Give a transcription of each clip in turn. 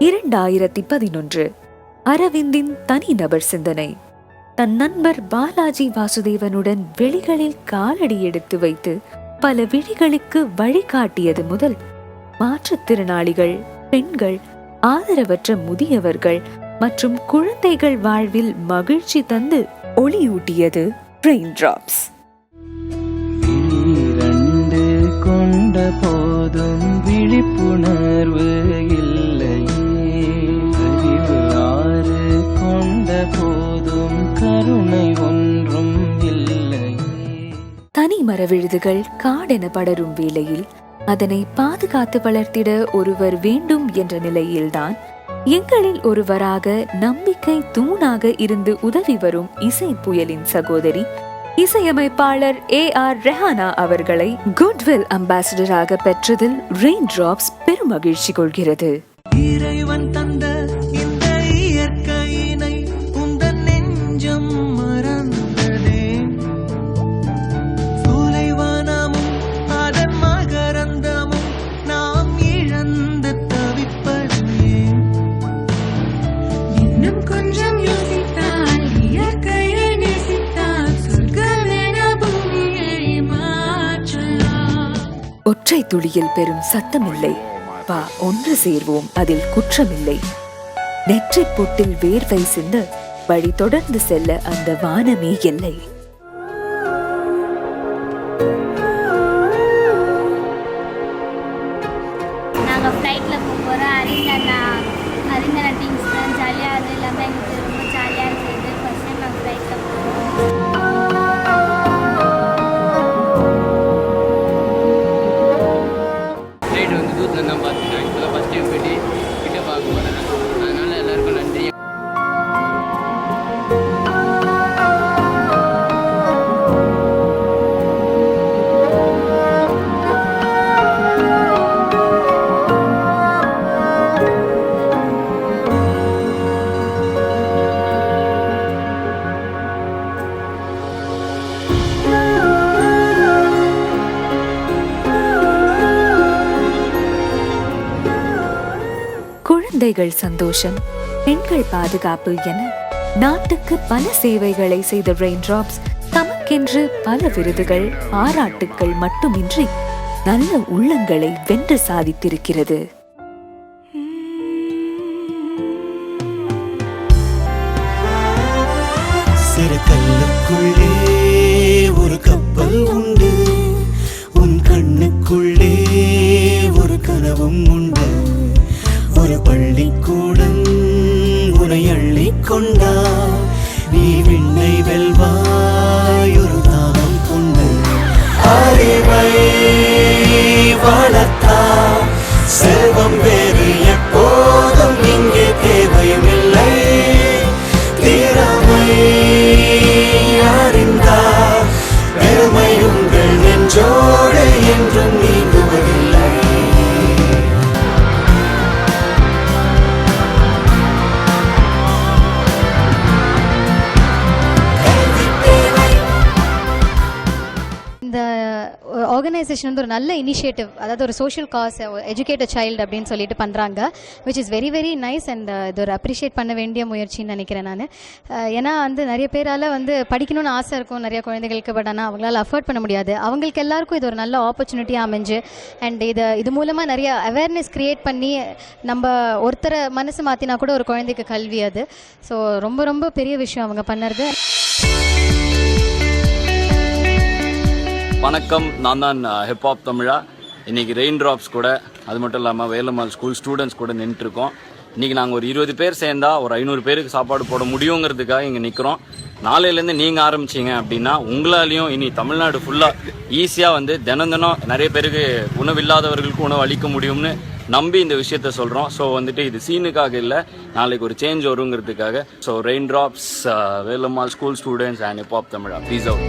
2011 அரவிந்தின் தனிநபர் சிந்தனை. தன் நண்பர் பாலாஜி வாசுதேவனுடன் வெளிகளில் காலடி எடுத்து வைத்து பல விழிகளுக்கு வழிகாட்டியது முதல் மாற்றுத்திறனாளிகள், பெண்கள், ஆதரவற்ற முதியவர்கள் மற்றும் குழந்தைகள் வாழ்வில் மகிழ்ச்சி தந்து ஒளியூட்டியது ரெயின்டிராப்ஸ். கொண்ட போதும் விழிப்புணர்வு இல்லையே, அறிவு கொண்ட போதும் கருணை ஒன்றும் இல்லையே. தனி மரவிழுதுகள் காடென படரும் வேளையில் அதனை பாதுகாத்து வளர்த்திட ஒருவர் வேண்டும் என்ற நிலையில்தான் எங்களில் ஒருவராக நம்பிக்கை தூணாக இருந்து உதவி வரும் இசை புயலின் சகோதரி இசையமைப்பாளர் AR ரெஹானா அவர்களை குட்வில் அம்பாசிடராக பெற்றதில் ரெயின்டிராப்ஸ் பெருமகிழ்ச்சி கொள்கிறது. இறைவன் தந்த இந்த இயற்கையினை உந்தன் நெஞ்சம் மறந்ததே, சூலைவனமும் அதன் மகரந்தமும் நாம் இழந்து தவிப்பதே. இன்னும் கொஞ்சம் யோசித்தால் இயற்கையை நேசித்தால் ஒற்றை துளியில் பெரும் சத்தமில்லை, வா ஒன்று சேர்வோம் அதில் குற்றமில்லை. நெற்றிப் பொட்டில் வேர்வை சிந்த வழி தொடர்ந்து செல்ல அந்த வானமே எல்லை. நாங்கள் ஃப்ளைட்டில் போகிறோம். அறிஞர் டீம்ஸ் தான் ஜாலியாக, அது எல்லாமே எங்களுக்கு ரொம்ப ஜாலியாக இருக்குது. ஃபர்ஸ்ட் டைம் நாங்கள் ஃப்ளைட்டில் போகிறோம். நான் பார்த்துட்டேன். இப்போ ஃபஸ்ட் டைம் போய்ட்டு கிட்ட பார்க்க போகிறேன். அதனால் எல்லாருக்கும் நன்றி. குழந்தைகள் சந்தோஷம், பெண்கள் பாதுகாப்பு என நாட்டுக்கு பல சேவைகளை செய்த ரெயின்டிராப்ஸ் தமக்கென்று பல விருதுகள், பாராட்டுக்கள் மட்டுமின்றி நல்ல உள்ளங்களை வென்று சாதித்திருக்கிறது. சிறு கல்லுக்குள்ளே ஒரு கப்பல் உண்டு, உன் கண்ணுக்குள்ளே ஒரு கனவும் உண்டு. ஒரு பள்ளிக்கூடம் உனை அள்ளி கொண்டா, நீ விண்ணை வெல்வாய் ஒரு தாகம் கொண்டு. அறிவை வளர்த்தா செல்வம் வேறு எப்போதும் இங்கே தேவையும் இல்லை. திறமை அறிந்தா பெருமை உங்கள் நெஞ்சோடு என்றும் நீங்குவதில்லை. ஆர்கனைசேஷன் வந்து ஒரு நல்ல இனிஷியேட்டிவ், அதாவது ஒரு சோஷியல் காஸ், எஜுகேட் அ சைல்டு அப்படின்னு சொல்லிட்டு பண்ணுறாங்க, which is very very nice. And இது ஒரு அப்ரிஷியேட் பண்ண வேண்டிய முயற்சின்னு நினைக்கிறேன் நான். ஏன்னா வந்து நிறைய பேரால் வந்து படிக்கணும்னு ஆசை இருக்கும் நிறைய குழந்தைகளுக்கு, பட் ஆனால் அவங்களால அஃபோர்ட் பண்ண முடியாது. அவங்களுக்கு எல்லாருக்கும் இது ஒரு நல்ல ஆப்பர்ச்சுனிட்டியாக அமைஞ்சு, அண்ட் இது மூலமாக நிறைய அவேர்னஸ் க்ரியேட் பண்ணி நம்ம ஒருத்தரை மனசு மாற்றினா கூட ஒரு குழந்தைக்கு கல்வி அது. ஸோ ரொம்ப ரொம்ப பெரிய விஷயம் அவங்க பண்ணுறது. வணக்கம், நான் தான் ஹிப்ஹாப் தமிழா. இன்றைக்கி ரெயின்டிராப்ஸ் கூட, அது மட்டும் இல்லாமல் வேலம்மாள் ஸ்கூல் ஸ்டூடெண்ட்ஸ் கூட நின்றுருக்கோம். இன்றைக்கி நாங்கள் ஒரு 20 பேர் சேர்ந்தா ஒரு 500 பேருக்கு சாப்பாடு போட முடியுங்கிறதுக்காக இங்கே நிற்கிறோம். நாளையிலேருந்து நீங்கள் ஆரம்பிச்சிங்க அப்படின்னா உங்களாலையும் இனி தமிழ்நாடு ஃபுல்லாக ஈஸியாக வந்து தினம் நிறைய பேருக்கு உணவு இல்லாதவர்களுக்கு உணவு அளிக்க முடியும்னு நம்பி இந்த விஷயத்த சொல்கிறோம். ஸோ வந்துட்டு இது சீனுக்காக இல்லை, நாளைக்கு ஒரு சேஞ்ச் வருங்கிறதுக்காக. So Raindrops, Velammal school students and hip hop Tamizha, please out.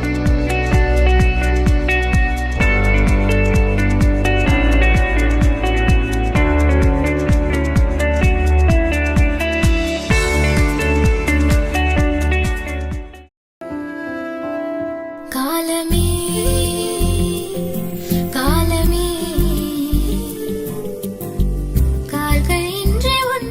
காலமே காலமே கால்கள் இன்றி உன்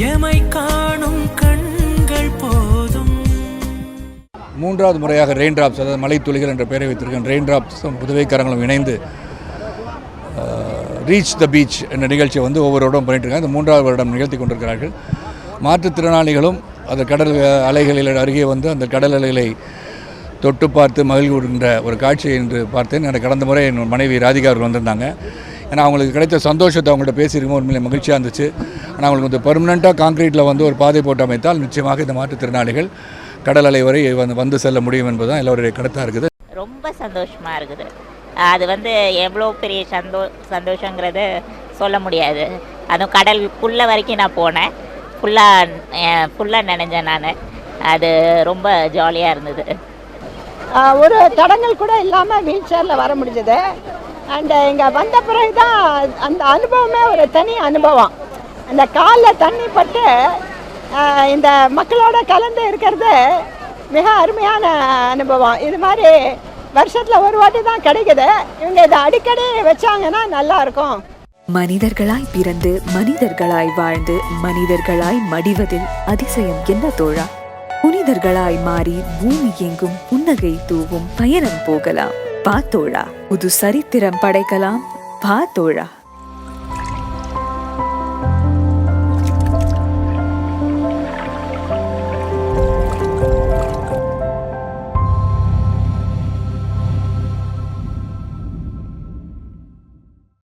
எமை காணும் கண்கள் போதும். மூன்றாவது முறையாக ரெயின் டிராப்ஸ், அதாவது மலை துளிகள் என்ற பெயரை வைத்திருக்கின்ற ரெயின் டிராப்ஸும் புதுவைக்காரங்களும் இணைந்து ரீச் த பீச் என்ற நிகழ்ச்சியை வந்து ஒவ்வொரு வருடம் பண்ணிட்டு இருக்காங்க. இந்த மூன்றாவது வருடம் நிகழ்த்தி கொண்டிருக்கிறார்கள். மாற்றுத்திறனாளிகளும் அந்த கடல் அலைகளில் அருகே வந்து அந்த கடல் அலைகளை தொட்டு பார்த்து மகிழ்கின்ற ஒரு காட்சியை என்று பார்த்தேன். எனக்கு கடந்த முறை என் மனைவி ராதிகா அவர்கள் வந்திருந்தாங்க. ஏன்னா அவங்களுக்கு கிடைத்த சந்தோஷத்தை அவங்கள்ட்ட பேசியிருக்கும் உண்மையிலே மகிழ்ச்சியாக இருந்துச்சு. ஆனால் அவங்களுக்கு வந்து பெர்மனெண்ட்டாக கான்க்ரீட்டில் வந்து ஒரு பாதை போட்டு அமைத்தால் நிச்சயமாக இந்த மாற்றுத்திறனாளிகள் கடல் அலை வரை வந்து செல்ல முடியும் என்பது தான் எல்லோருடைய கருத்தாக இருக்குது. ரொம்ப சந்தோஷமாக இருக்குது. அது வந்து எவ்வளோ பெரிய சந்தோஷங்கிறது சொல்ல முடியாது. அதுவும் கடலுக்குள்ளே வரைக்கும் நான் போனேன். ஃபுல்லாக நினைஞ்சேன் நான். அது ரொம்ப ஜாலியாக இருந்தது. ஒரு தடங்கள் கூட இல்லாமல் வீல் சேரில் வர முடிஞ்சது. அண்டு இங்கே வந்த பிறகு தான் அந்த அனுபவமே ஒரு தனி அனுபவம். அந்த காலில் தண்ணி பட்டு இந்த மக்களோட கலந்து இருக்கிறது மிக அருமையான அனுபவம். இது மாதிரி வருஷத்தில் ஒரு வாட்டி தான் கிடைக்குது. இவங்க இதை அடிக்கடி வச்சாங்கன்னா நல்லா இருக்கும். மனிதர்களாய் பிறந்து மனிதர்களாய் வாழ்ந்து மனிதர்களாய் மடிவதில் அதிசயம் என்ன தோழா? புனிதர்களாய் மாறி பூமி எங்கும் புன்னகை தூவும் பயணம் போகலாம். பா தோழா, புது சரித்திரம் படைக்கலாம். பா தோழா.